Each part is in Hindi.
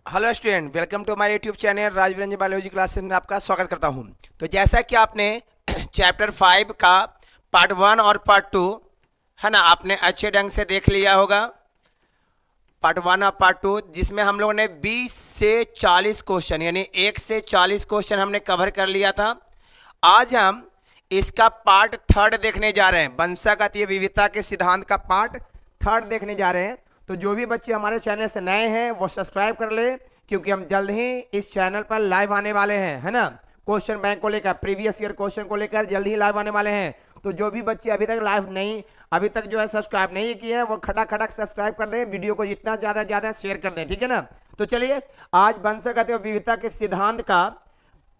Hello student, welcome to my YouTube channel Rajvirendra biology classes में आपका स्वागत करता हूं। तो जैसा कि आपने चैप्टर 5 का पार्ट 1 और पार्ट 2 है ना, आपने अच्छे ढंग से देख लिया होगा। पार्ट 1 और पार्ट 2 जिसमें हम लोगों ने 20 से 40 क्वेश्चन यानी 1 से 40 क्वेश्चन हमने कवर कर लिया था। आज हम इसका पार्ट 3 देखने जा रहे हैं। वंशागतीय विविधता के सिद्धांत का पार्ट 3 देखने जा रहे हैं। तो जो भी बच्चे हमारे चैनल से नए हैं वो सब्सक्राइब कर ले, क्योंकि हम जल्द ही इस चैनल पर लाइव आने वाले हैं, है ना। क्वेश्चन बैंक को लेकर, प्रीवियस ईयर क्वेश्चन को लेकर जल्द ही लाइव आने वाले हैं। तो जो भी बच्चे अभी तक जो है सब्सक्राइब नहीं किए हैं वो खटक खटक सब्सक्राइब कर दें, वीडियो को जितना ज्यादा शेयर कर दें, ठीक है ना। तो चलिए आज वंशागतीय विविधता के सिद्धांत का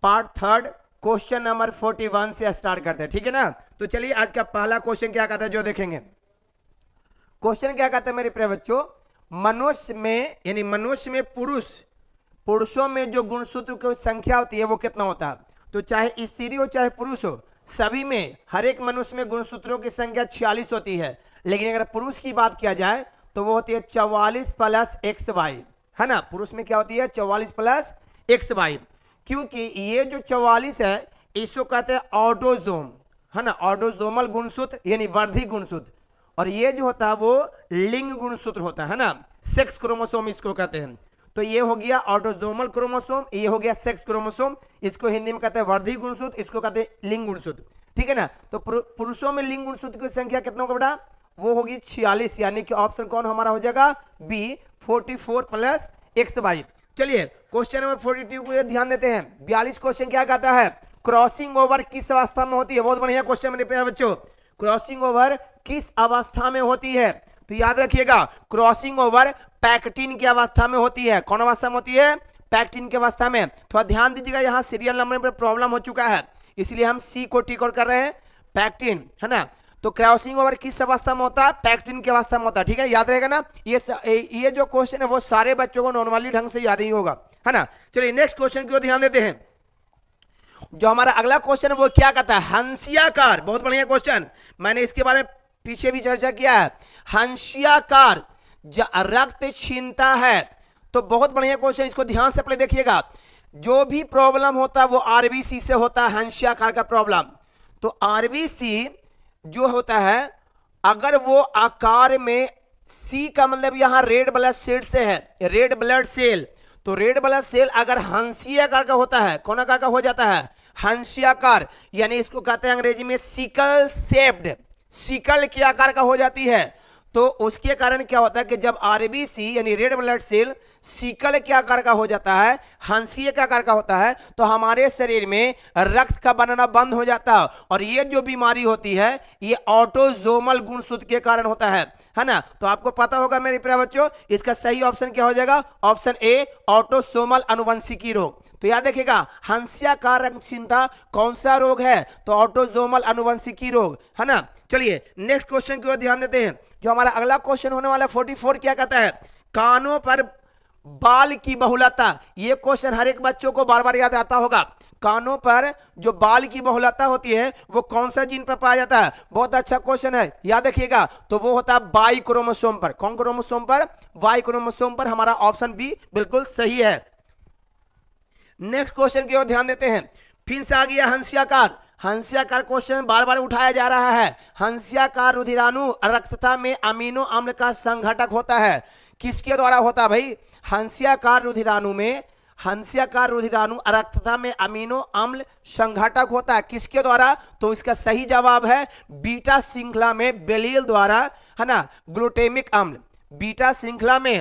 पार्ट 3 क्वेश्चन नंबर 41 से स्टार्ट करते हैं, ठीक है ना। तो चलिए आज का पहला क्वेश्चन क्या कहता है जो देखेंगे। क्वेश्चन क्या कहता है मेरे प्रिय बच्चों, मनुष्य में पुरुषों में जो गुणसूत्र की संख्या होती है वो कितना होता है। तो चाहे स्त्री हो चाहे पुरुष हो, सभी में हर एक मनुष्य में गुणसूत्रों की संख्या 46 होती है। लेकिन अगर पुरुष की बात किया जाए तो वो होती है 44 प्लस XY, है ना। पुरुष में क्या होती है 44 प्लस XY, क्योंकि ये जो 44 है इसको कहते हैं ऑटोजोम, है ना। ऑटोजोमल गुणसूत्र यानी वर्धी गुणसूत्र, और ये जो होता है वो लिंग गुणसूत्र होता है ना, सेक्स क्रोमोसोम इसको कहते हैं। तो ये हो गया ऑटोजोमल क्रोमोसोम, ये हो गया सेक्स क्रोमोसोम, इसको हिंदी में कहते हैं वर्धी गुणसूत्र, इसको कहते हैं लिंग गुणसूत्र, ठीक है ना। तो पुरुषों में लिंग गुणसूत्र की संख्या कितना होगा बेटा, वो होगी 46, यानी कि ऑप्शन कौन हमारा हो जाएगा बी, 44 प्लस XY। चलिए क्वेश्चन नंबर 42 को ध्यान देते हैं। 42 क्वेश्चन क्या कहता है, क्रॉसिंग ओवर किस अवस्था में होती है। बहुत बढ़िया क्वेश्चन मेरे प्यारे बच्चों, क्रॉसिंग ओवर किस अवस्था में होती है। तो याद रखिएगा क्रॉसिंग ओवर पैक्टिन की अवस्था में होती है। कौन अवस्था में होती है, पैक्टिन की अवस्था में। थोड़ा ध्यान दीजिएगा, यहाँ सीरियल नंबर पर प्रॉब्लम हो चुका है, इसलिए हम सी को टिक आउट कर रहे हैं, पैक्टिन, है ना। तो क्रॉसिंग ओवर किस अवस्था में होता है, पैक्टिन की अवस्था में होता है, ठीक है, याद रहेगा ना। ये जो क्वेश्चन है वो सारे बच्चों को नॉर्मली ढंग से याद ही होगा, है ना। चलिए नेक्स्ट क्वेश्चन की ओर ध्यान देते हैं। जो हमारा अगला क्वेश्चन है वो क्या कहता है, हंसियाकार। बहुत बढ़िया क्वेश्चन, मैंने इसके बारे में पीछे भी चर्चा किया है। हंसियाकार रक्त छीनता है, तो बहुत बढ़िया क्वेश्चन, इसको ध्यान से पहले देखिएगा। जो भी प्रॉब्लम होता है वो आरबीसी से होता है, हंसियाकार का प्रॉब्लम। तो आरबीसी जो होता है अगर वो आकार में, सी का मतलब यहां रेड ब्लड सेल से है, रेड ब्लड सेल। तो रेड ब्लड सेल अगर हंसियाकार का होता है, कौन आकार का हो जाता है, हंसियाकार, यानी इसको कहते हैं अंग्रेजी में सिकल शेप्ड, सिकल के आकार का हो जाती है। तो उसके कारण क्या होता है कि जब आरबीसी यानी रेड ब्लड सेल सिकल के आकार का हो जाता है, हंसिया के आकार का होता है, तो हमारे शरीर में रक्त का बनना बंद हो जाता है। और ये जो बीमारी होती है ये ऑटोजोमल गुणसूत्र के कारण होता है ना। तो आपको पता होगा मेरे प्यारे बच्चों, इसका सही ऑप्शन क्या हो जाएगा, ऑप्शन ए, ऑटोसोमल अनुवंशिकी रोग। तो याद रखिएगा हंसियाकार रक्तहीनता कौन सा रोग है, तो ऑटोसोमल अनुवंशिकी रोग, है ना। चलिए नेक्स्ट क्वेश्चन की ओर ध्यान देते हैं। जो हमारा अगला क्वेश्चन होने वाला 44 क्या कहता है, कानों पर बाल की बहुलता। ये क्वेश्चन हर एक बच्चों को बार बार याद आता होगा। कानों पर जो बाल की बहुलता होती है वो कौन सा जीन पर पाया जाता है। बहुत अच्छा क्वेश्चन है, याद रखिएगा। तो वो होता है वाई क्रोमोसोम पर। कौन क्रोमोसोम पर, वाई क्रोमोसोम पर। हमारा ऑप्शन बी बिल्कुल सही है। नेक्स्ट क्वेश्चन की ओर ध्यान देते हैं। फिर से आ गया हंसियाकार। हंसियाकार क्वेश्चन बार बार उठाया जा रहा है। हंसियाकार रुधिराणु रक्तता में अमीनो अम्ल का संघटक होता है। किसके द्वारा होता है भाई, हंसियाकार रुधिराणु रक्तता में अमीनो अम्ल संघटक होता है, किसके द्वारा। तो इसका सही जवाब है बीटा श्रृंखला में बेलील द्वारा, है ना, ग्लूटेमिक अम्ल। बीटा श्रृंखला में,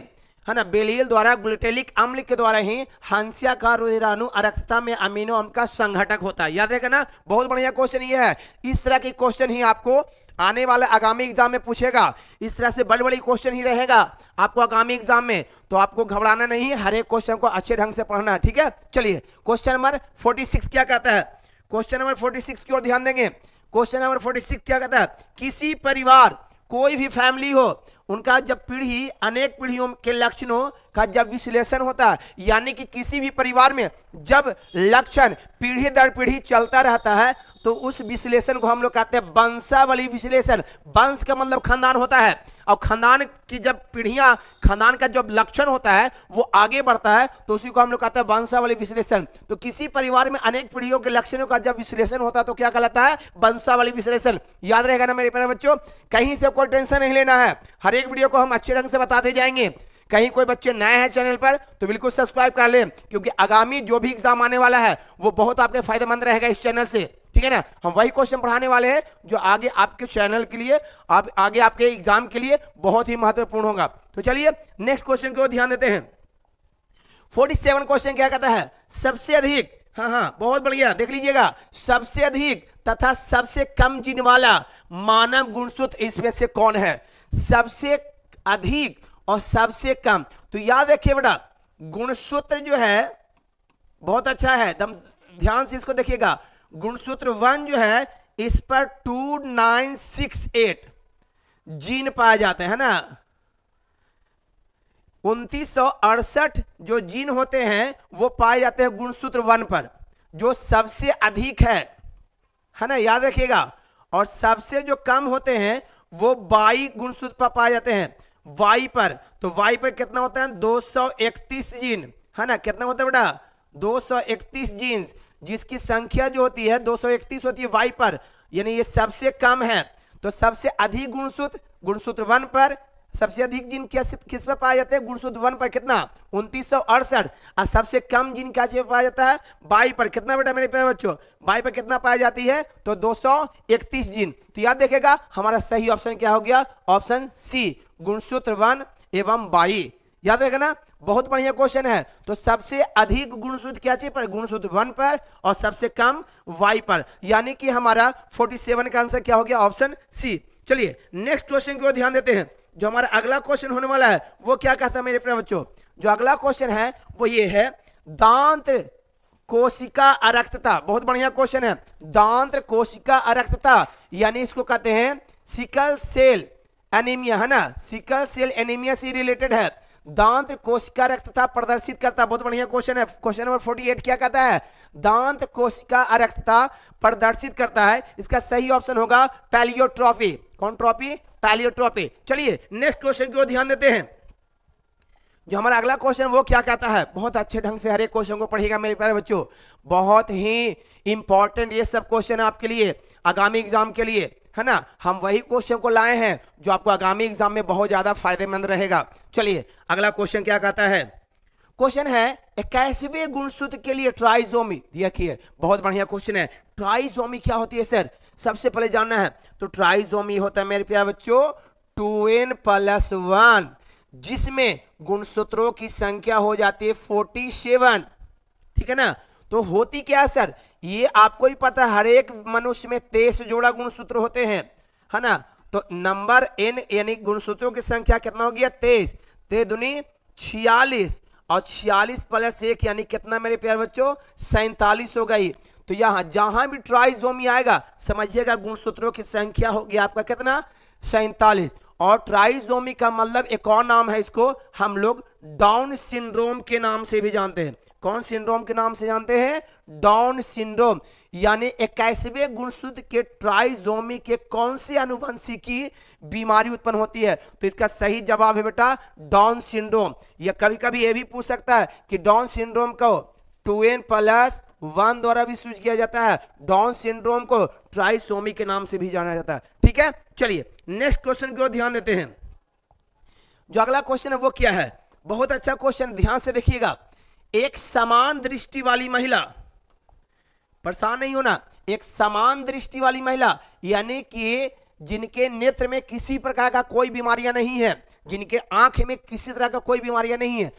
है ना, बेलील द्वारा ग्लूटेलिक अम्ल के द्वारा ही हंसियाकार रुधिराणु रक्तता में अमीनो अम्ल का संघटक होता है। याद रखेगा ना, बहुत बढ़िया क्वेश्चन ये है। इस तरह के क्वेश्चन ही आपको आने वाले आगामी एग्जाम में पूछेगा। इस तरह से बड़ी बड़ी क्वेश्चन ही रहेगा आपको आगामी एग्जाम में। तो आपको घबराना नहीं, हर एक क्वेश्चन को अच्छे ढंग से पढ़ना, ठीक है। चलिए क्वेश्चन नंबर 46 क्या कहता है। क्वेश्चन नंबर 46 की ओर ध्यान देंगे। क्वेश्चन नंबर 46 क्या कहता है, किसी परिवार, कोई भी फैमिली हो, उनका जब पीढ़ी अनेक पीढ़ियों के लक्षणों का जब विश्लेषण होता है, यानी कि किसी भी परिवार में जब लक्षण पीढ़ी दर पीढ़ी चलता रहता है तो उस विश्लेषण को हम लोग कहते हैं वंशावली विश्लेषण। वंश का मतलब खानदान होता है, और खानदान की जब पीढ़ियां, खानदान का जब लक्षण होता है वो आगे बढ़ता है तो उसी को हम लोग कहते हैं वंशावली विश्लेषण। तो किसी परिवार में अनेक पीढ़ियों के लक्षणों का जब विश्लेषण होता है तो क्या कहलाता है? वंशावली विश्लेषण। याद रहेगा ना मेरे प्यारे बच्चों, कहीं से कोई टेंशन नहीं लेना है, हर एक वीडियो को हम अच्छे ढंग से बताते जाएंगे। कहीं कोई बच्चे नए हैं चैनल पर तो बिल्कुल सब्सक्राइब कर लें, क्योंकि आगामी जो भी एग्जाम आने वाला है वो बहुत आपके फायदेमंद रहेगा इस चैनल से, ठीक है ना। हम वही क्वेश्चन पढ़ाने वाले हैं जो आगे आपके चैनल के लिए, आगे आपके एग्जाम के लिए बहुत ही महत्वपूर्ण होगा। तो चलिए नेक्स्ट क्वेश्चन को ध्यान देते हैं। 47 क्वेश्चन क्या कहता है? सबसे अधिक, हाँ बहुत बढ़िया, देख लीजिएगा, सबसे अधिक तथा सबसे कम जीन वाला मानव गुणसूत्र इसमें से कौन है? सबसे अधिक और सबसे कम। तो याद रखिए बेटा, गुणसूत्र जो है बहुत अच्छा है, एकदम ध्यान से इसको देखिएगा। गुणसूत्र 1 जो है इस पर 2968 जीन पाए जाते हैं ना। 2968 जो जीन होते हैं वो पाए जाते हैं गुणसूत्र 1 पर, जो सबसे अधिक है ना, याद रखिएगा। और सबसे जो कम होते हैं वो 22 गुणसूत्र पर पाए जाते हैं वाई पर। तो वाई पर कितना होता है? 231 जीन, है ना। कितना होता है बेटा? 231 जीन्स, जिसकी संख्या जो होती है 231 होती है वाई पर, यानी ये सबसे कम है। तो सबसे अधिक गुणसूत्र गुणसूत्र 1 पर, सबसे अधिक जीन किस पर पाया जाता है? गुणसूत्र 1 पर कितना? 2968। और सबसे कम जीन क्या चीज पाया जाता है? वाई पर। कितना बेटा मेरे प्यारे बच्चों? वाई पर कितना पाई जाती है? तो 231 जीन। तो याद देखेगा हमारा सही ऑप्शन क्या हो गया? ऑप्शन सी, गुणसूत्र 1 एवं वाई। याद रहेगा ना, बहुत बढ़िया क्वेश्चन है। तो सबसे अधिक गुणसूत्र क्या चीज पर? गुणसूत्र 1 पर, और सबसे कम वाई पर, यानी कि हमारा 47 का आंसर क्या हो गया? Option C. चलिए नेक्स्ट क्वेश्चन की ओर ध्यान देते हैं। जो हमारा अगला क्वेश्चन होने वाला है वो क्या कहता है मेरे प्यारे बच्चों? जो अगला क्वेश्चन है वो ये है, दांत कोशिका अरक्तता। बहुत बढ़िया क्वेश्चन है, दांत कोशिका अरक्तता, यानी इसको कहते हैं सिकल सेल एनीमिया, है ना। सिकल सेल एनीमिया से रिलेटेड है। दांत कोशिका रक्तता प्रदर्शित करता, बहुत बढ़िया क्वेश्चन है। क्वेश्चन नंबर 48 क्या कहता है? दांत कोशिका अरक्तता प्रदर्शित करता है। इसका सही ऑप्शन होगा पैलियोट्रॉफी। कौन ट्रॉफी? पैलियोट्रॉफी। चलिए नेक्स्ट क्वेश्चन की ओर ध्यान देते हैं। जो हमारा अगला क्वेश्चन वो क्या कहता है? बहुत अच्छे ढंग से हर एक क्वेश्चन को पढ़िएगा मेरे प्यारे बच्चों, बहुत ही इंपॉर्टेंट ये सब क्वेश्चन है आपके लिए, आगामी एग्जाम के लिए, है ना। हम वही क्वेश्चन को लाए हैं जो आपको आगामी एग्जाम में बहुत ज्यादा फायदेमंद रहेगा। चलिए अगला क्वेश्चन क्या कहता है? क्वेश्चन है 21वें गुणसूत्र के लिए ट्राइजोमी। देखिए बहुत बढ़िया क्वेश्चन है। ट्राइजोमी क्या होती है सर? सबसे पहले जानना है। तो ट्राइजोमी होता है मेरे प्यारे बच्चों 2n+1, जिसमें गुणसूत्रों की संख्या हो जाती है 47, ठीक है ना। तो होती क्या है सर? ये आपको ही पता है, हर एक मनुष्य में 23 जोड़ा गुणसूत्र होते हैं, है ना। तो नंबर n यानी गुणसूत्रों की संख्या कितना हो गया? 23, 23 दूनी 46, और 46 + 1 यानी कितना मेरे प्यारे बच्चों? 47 हो गई। तो यहाँ जहां भी ट्राइजोमी आएगा समझिएगा गुणसूत्रों की संख्या होगी आपका कितना? 47। और ट्राइजोमी का मतलब एक और नाम है, इसको हम लोग डाउन सिंड्रोम के नाम से भी जानते हैं। कौन सिंड्रोम के नाम से जानते हैं? Down syndrome. यानी 21वें गुणसूत्र के ट्राइजोमी के कौन सी अनुवंशिकी बीमारी उत्पन्न होती है? तो इसका सही जवाब है बेटा डाउन सिंड्रोम। या कभी कभी ये भी पूछ सकता है कि डाउन सिंड्रोम को 2n+1 द्वारा भी सूचित किया जाता है। डाउन सिंड्रोम को ट्राइसोमी के नाम से भी जाना जाता है, ठीक है। चलिए नेक्स्ट क्वेश्चन की ओर ध्यान देते हैं। जो अगला क्वेश्चन है वो क्या है? बहुत अच्छा क्वेश्चन, ध्यान से देखिएगा। एक समान दृष्टि वाली महिला, परेशान नहीं होना, एक समान दृष्टि वाली महिला यानी कि जिनके नेत्र में किसी प्रकार का कोई बीमारियां नहीं है, जिनके आंख में किसी तरह का कोई बीमारियां नहीं है,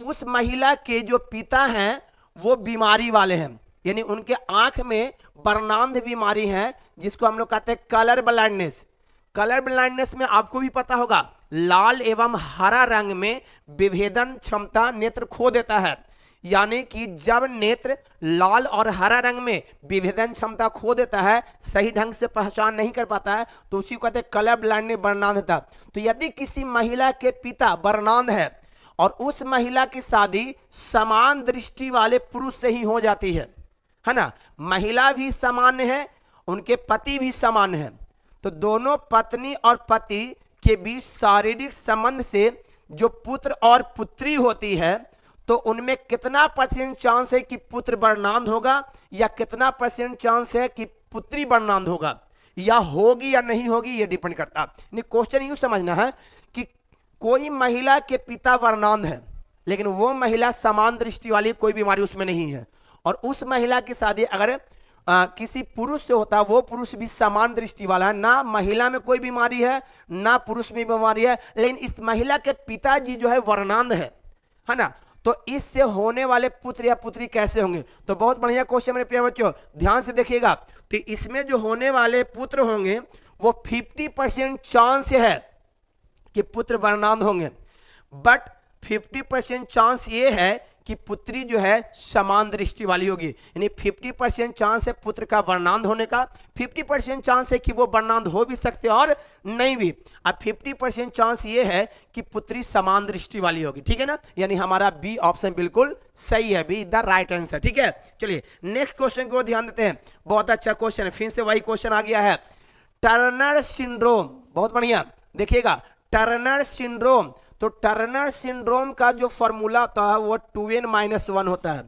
उस महिला के जो पिता हैं वो बीमारी वाले हैं, यानी उनके आंख में वर्णांध बीमारी है, जिसको हम लोग कहते हैं कलर ब्लाइंडनेस। कलर ब्लाइंडनेस में आपको भी पता होगा लाल एवं हरा रंग में विभेदन क्षमता नेत्र खो देता है। यानी कि जब नेत्र लाल और हरा रंग में विभेदन क्षमता खो देता है, सही ढंग से पहचान नहीं कर पाता है, तो उसी को कहते हैं कलर ब्लाइंडनेस, वर्णांधता। तो यदि किसी महिला के पिता वर्णांध है और उस महिला की शादी समान दृष्टि वाले पुरुष से ही हो जाती है ना, महिला भी सामान्य है, उनके पति भी सामान्य है, तो दोनों पत्नी और पति के बीच शारीरिक संबंध से जो पुत्र और पुत्री होती है, तो उनमें कितना % चांस है कि पुत्र वर्णांध होगा या कितना % चांस है कि पुत्री वर्णांध होगा, या होगी या नहीं होगी, ये डिपेंड करता है। क्वेश्चन यूं समझना है कि कोई महिला के पिता वर्णांध है लेकिन वो महिला समान दृष्टि वाली, कोई बीमारी उसमें नहीं है, और उस महिला की शादी अगर किसी पुरुष से होता, वो पुरुष भी समान दृष्टि वाला है, ना महिला में कोई बीमारी है ना पुरुष में बीमारी है, लेकिन इस महिला के पिताजी जो है वर्णांध है ना, तो इससे होने वाले पुत्र या पुत्री कैसे होंगे? तो बहुत बढ़िया क्वेश्चन मेरे प्रिय बच्चों, ध्यान से देखिएगा। तो इसमें जो होने वाले पुत्र होंगे वो 50% चांस है कि पुत्र वर्णांध होंगे, बट 50% चांस ये है कि पुत्री जो है समान दृष्टि वाली होगी। यानी 50% चांस है पुत्र का वर्णांध होने का, 50% चांस है कि वो वर्णांध हो भी सकते और नहीं भी, अब 50% चांस ये है कि पुत्री समान दृष्टि वाली होगी। ठीक है ना, यानी हमारा बी ऑप्शन बिल्कुल सही है, बी द राइट आंसर। ठीक है, चलिए नेक्स्ट क्वेश्चन को ध्यान देते हैं। बहुत अच्छा क्वेश्चन है, फिर से वही क्वेश्चन आ गया है, टर्नर सिंड्रोम। बहुत बढ़िया, देखिएगा टर्नर सिंड्रोम। तो टर्नर सिंड्रोम का जो फॉर्मूला होता है वो 2n-1 होता है।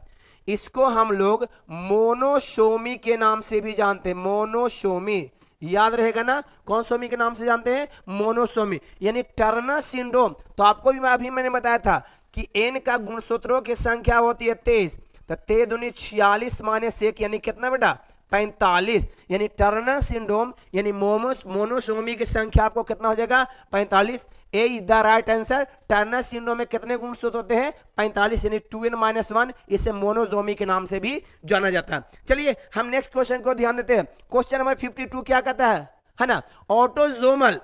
इसको हम लोग मोनोसोमी के नाम से भी जानते हैं, मोनोसोमी, याद रहेगा ना, कौन सोमी के नाम से जानते हैं? मोनोसोमी। यानी टर्नर सिंड्रोम, तो आपको भी अभी मैंने बताया था कि n का गुणसूत्रों की संख्या होती है 23, तो 23 दूनी 46 माइनस 1 यानी कितना बेटा? 45। यानी टर्नर सिंड्रोम यानी मोनोसोमी की संख्या आपको कितना हो जाएगा? 45। A is the right answer. Turner syndrome में कितने गुणसूत्र होते हैं? 45, यानी 2n-1। इसे मोनोसोमी के नाम से भी जाना जाता है। चलिए हम नेक्स्ट क्वेश्चन को ध्यान देते हैं। क्वेश्चन नंबर 52 क्या कहता है ना, ऑटोजोमल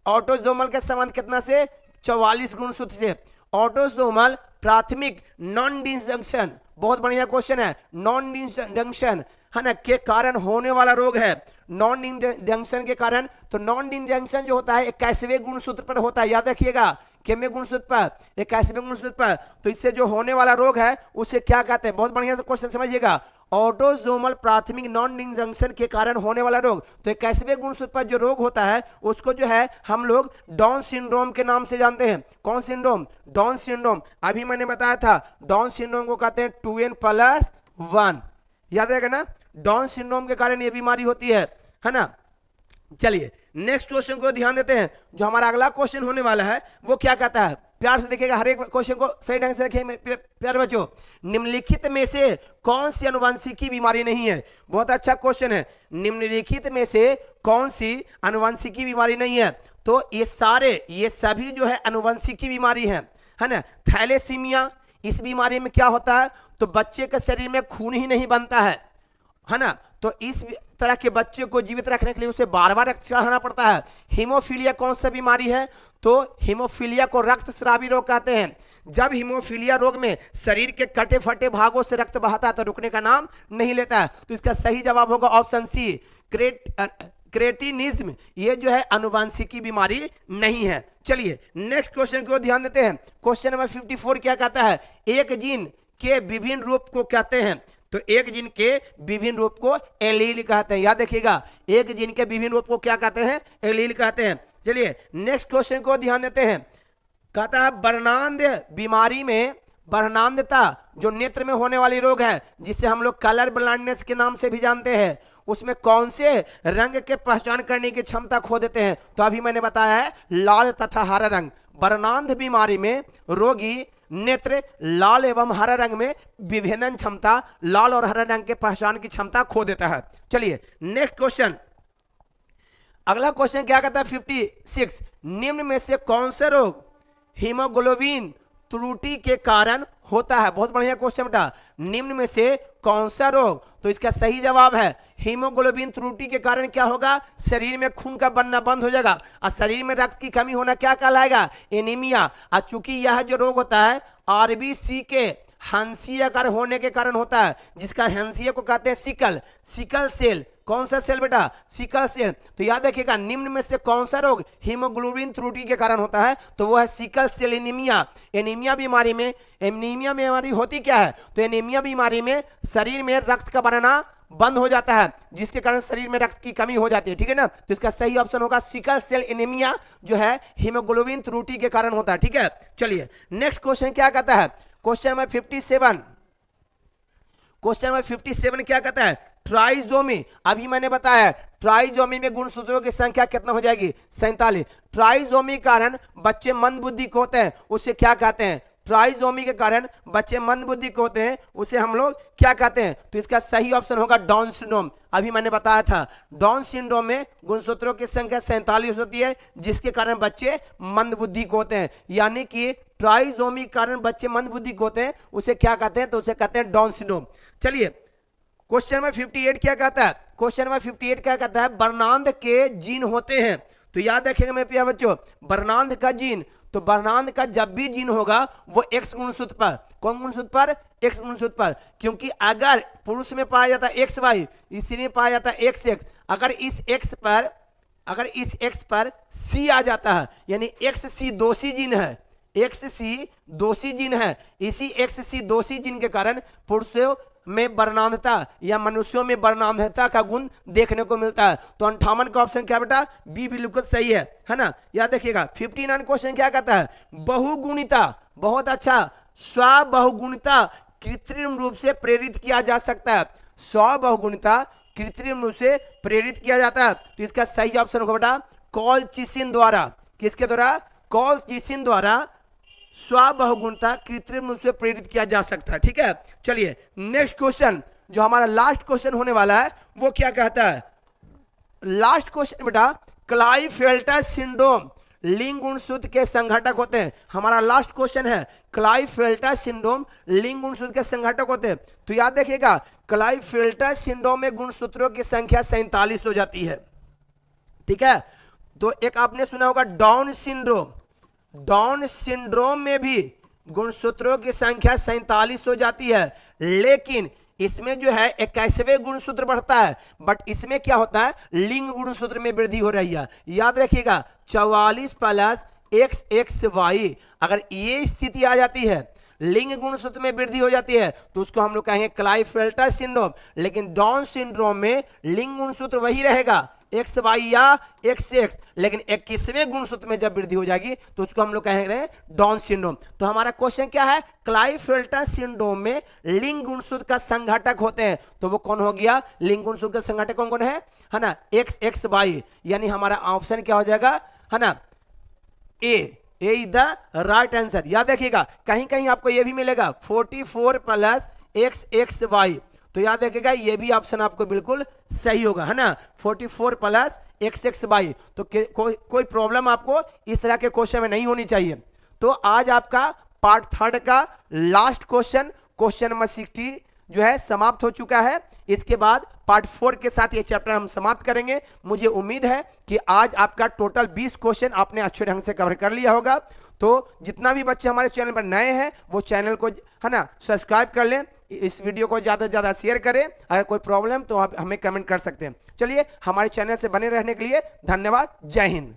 ऑटोजोमल का संबंध कितना से? 44 गुणसूत्र से। ऑटोजोमल प्राथमिक नॉन डिसजंक्शन, बहुत बढ़िया क्वेश्चन है, नॉन डिसजंक्शन है ना के कारण होने वाला रोग है, नॉन डिसजंक्शन के कारण। तो नॉन डिसजंक्शन जो होता है 21वें गुणसूत्र पर होता है, याद रखिएगा, कितने गुणसूत्र पर? 21वें गुणसूत्र पर। तो इससे जो होने वाला रोग है उसे क्या कहते हैं? बहुत बढ़िया से क्वेश्चन समझिएगा, ऑटोजोमल प्राथमिक नॉन डिसजंक्शन के कारण होने वाला रोग। तो 21वें गुणसूत्र पर जो रोग होता है उसको जो है हम लोग डाउन सिंड्रोम के नाम से जानते हैं। कौन सिंड्रोम? Down syndrome. अभी मैंने बताया था डाउन सिंड्रोम को कहते हैं 2n+1, याद रहेगा ना, डाउन सिंड्रोम के कारण ये बीमारी होती है ना। चलिए नेक्स्ट क्वेश्चन को ध्यान देते हैं। जो हमारा अगला क्वेश्चन होने वाला है वो क्या कहता है? प्यार से देखिएगा, हर एक क्वेश्चन को सही ढंग से रखिए प्यारे बच्चों। निम्नलिखित में से कौन सी आनुवंशिकी बीमारी नहीं है? बहुत अच्छा क्वेश्चन है। निम्नलिखित में से कौन सी आनुवंशिकी बीमारी नहीं है? तो ये सभी जो है आनुवंशिकी बीमारी है ना। थैलेसीमिया, इस बीमारी में क्या होता है? तो बच्चे के शरीर में खून ही नहीं बनता है ना, तो इस तरह के बच्चे को जीवित रखने के लिए उसे बार बार रक्त चढ़ाना पड़ता है। हीमोफीलिया कौन सा बीमारी है? तो हीमोफीलिया को रक्तस्रावी रोग कहते हैं। जब हीमोफीलिया रोग में शरीर के कटे फटे भागों से रक्त बहता है तो रुकने का नाम नहीं लेता है। तो इसका सही जवाब होगा ऑप्शन सी, क्रेटिनिज्म। ये जो है आनुवंशिकी बीमारी नहीं है। चलिए नेक्स्ट क्वेश्चन को ध्यान देते हैं। क्वेश्चन नंबर 54 क्या कहता है? एक जीन के विभिन्न रूप को कहते हैं। तो एक जीन के विभिन्न रूप को एलील कहते हैं, याद रखिएगा, एक जीन के विभिन्न रूप को क्या कहते हैं? एलील कहते हैं। चलिए नेक्स्ट क्वेश्चन को ध्यान देते हैं। कहता है वर्णांध बीमारी में, वर्णांधता जो नेत्र में होने वाली रोग है जिसे हम लोग कलर ब्लाइंडनेस के नाम से भी जानते हैं, उसमें कौन से रंग के पहचान करने की क्षमता खो देते हैं? तो अभी मैंने बताया है लाल तथा हरा रंग। वर्णांध बीमारी में रोगी नेत्र लाल एवं हरा रंग में विभेदन क्षमता, लाल और हरा रंग के पहचान की क्षमता खो देता है। चलिए नेक्स्ट क्वेश्चन, अगला क्वेश्चन क्या कहता है? 56, निम्न में से कौन सा रोग हीमोग्लोबिन त्रुटि के कारण होता है? बहुत बढ़िया क्वेश्चन बेटा, निम्न में से कौन सा रोग? तो इसका सही जवाब है हीमोग्लोबिन त्रुटि के कारण क्या होगा? शरीर में खून का बनना बंद हो जाएगा और शरीर में रक्त की कमी होना क्या कहलाएगा? एनीमिया। और चूंकि यह जो रोग होता है आरबीसी के हंसीय आकार होने के कारण होता है, जिसका हंसीय को कहते हैं सिकल, सिकल सेल। कौन सा सेल बेटा? Sickle cell. तो याद रखिएगा, निम्न में से कौन सा रोग हीमोग्लोबिन त्रुटि के कारण होता है? तो वो है सिकल सेल एनीमिया। एनीमिया बीमारी में, एनीमिया बीमारी होती क्या है? तो एनीमिया बीमारी में शरीर में रक्त का बनना बंद हो जाता है, जिसके कारण शरीर में रक्त की कमी हो जाती है, ठीक है ना। तो इसका सही ऑप्शन होगा सिकल सेल एनीमिया, जो है हीमोग्लोबिन त्रुटि के कारण होता है, ठीक है। चलिए नेक्स्ट क्वेश्चन क्या कहता है? क्वेश्चन नंबर 57, क्वेश्चन नंबर 57 क्या कहता है? ट्राइजोमी। अभी मैंने बताया ट्राइजोमी में गुणसूत्रों की संख्या कितना हो जाएगी? 47। ट्राइजोमी कारण बच्चे मंद बुद्धि को होते हैं, उसे क्या कहते हैं? ट्राइजोमी के कारण बच्चे मंद बुद्धि को होते हैं, उसे हम लोग क्या कहते हैं? तो इसका सही ऑप्शन होगा डाउन सिंड्रोम। अभी मैंने बताया था डाउन सिंड्रोम में गुणसूत्रों की संख्या 47 होती है, जिसके कारण बच्चे मंद बुद्धि को होते हैं। यानी कि ट्राइजोमी के कारण बच्चे मंद बुद्धि को होते हैं, उसे क्या कहते हैं? तो उसे कहते हैं डाउन सिंड्रोम। चलिए क्वेश्चन नंबर 58 क्या कहता है? क्वेश्चन नंबर 58 क्या कहता है? बर्नार्ड के जीन होते हैं। तो याद रखिएगा मेरे प्यारे बच्चों, बर्नार्ड का जीन, तो बर्नार्ड का जब भी जीन होगा वो एक्स गुणसूत्र पर, कौन गुणसूत्र पर? एक्स गुणसूत्र पर। क्योंकि अगर पुरुष में पाया जाता है एक्स वाई, स्त्री में पाया जाता है एक्स एक्स, अगर इस एक्स पर सी आ जाता है, यानी एक्स सी दोषी जीन है, एक्स सी दोषी जीन है। इसी एक्स सी दोषी जीन के कारण पुरुषों में वर्णांधता या मनुष्यों में वर्णांधता का गुण देखने को मिलता है। तो 58 का ऑप्शन क्या बेटा? बी बिल्कुल सही है ना। याद रखिएगा 59 क्वेश्चन क्या कहता है? बहुगुणिता, बहुत अच्छा, स्वबहुगुणिता कृत्रिम रूप से प्रेरित किया जा सकता है। स्वबहुगुणिता कृत्रिम रूप से प्रेरित किया जाता है, तो इसका सही ऑप्शन होगा बेटा कॉलचिसिन द्वारा। किसके द्वारा? कॉलचिसिन द्वारा स्वबहुगुणता कृत्रिम रूप से प्रेरित किया जा सकता है, ठीक है। चलिए नेक्स्ट क्वेश्चन, जो हमारा लास्ट क्वेश्चन होने वाला है, वो क्या कहता है? लास्ट क्वेश्चन बेटा, क्लाइफेल्टर सिंड्रोम लिंग गुणसूत्र के संघटक होते हैं। हमारा लास्ट क्वेश्चन है क्लाइफेल्टर सिंड्रोम लिंग गुणसूत्र के संघटक होते हैं। तो याद रखिएगा, क्लाइफेल्टर सिंड्रोम में गुणसूत्रों की संख्या 47 हो जाती है, ठीक है। तो एक आपने सुना होगा डाउन सिंड्रोम, डाउन सिंड्रोम में भी गुणसूत्रों की संख्या 47 हो जाती है, लेकिन इसमें जो है 21वें गुणसूत्र बढ़ता है, बट इसमें क्या होता है? लिंग गुणसूत्र में वृद्धि हो रही है। याद रखिएगा 44 प्लस एक्स एक्स वाई, अगर ये स्थिति आ जाती है, लिंग गुणसूत्र में वृद्धि हो जाती है, तो उसको हम लोग कहेंगे क्लाइफेल्टर सिंड्रोम। लेकिन डाउन सिंड्रोम में लिंग गुणसूत्र वही रहेगा, एक्स वाई या एक्स एक्स, लेकिन 21वें गुणसूत्र में जब वृद्धि हो जाएगी तो उसको हम लोग कहेंगे डाउन सिंड्रोम। तो हमारा क्वेश्चन क्या है? क्लाइफेल्टर सिंड्रोम में लिंग गुणसूत्र का संघटक होते हैं, तो वो कौन हो गया? लिंग गुणसूत्र का संघटक कौन कौन है ना? X X Y. यानी हमारा ऑप्शन क्या हो जाएगा? है ना, A is the right answer. याद रखिएगा कहीं कहीं आपको ये भी मिलेगा 44 प्लस एक्स एक्स वाई, तो याद रखिएगा ये भी ऑप्शन आपको बिल्कुल सही होगा, है ना, 44 प्लस एक्स एक्स वाई। तो कोई प्रॉब्लम आपको इस तरह के क्वेश्चन में नहीं होनी चाहिए। तो आज आपका पार्ट 3 का लास्ट क्वेश्चन, क्वेश्चन नंबर 60 जो है समाप्त हो चुका है। इसके बाद पार्ट 4 के साथ ये चैप्टर हम समाप्त करेंगे। मुझे उम्मीद है कि आज आपका टोटल 20 क्वेश्चन आपने अच्छे ढंग से कवर कर लिया होगा। तो जितना भी बच्चे हमारे चैनल पर नए हैं वो चैनल को, है ना, सब्सक्राइब कर लें, इस वीडियो को ज़्यादा से ज़्यादा शेयर करें। अगर कोई प्रॉब्लम तो आप हमें कमेंट कर सकते हैं। चलिए हमारे चैनल से बने रहने के लिए धन्यवाद। जय हिंद।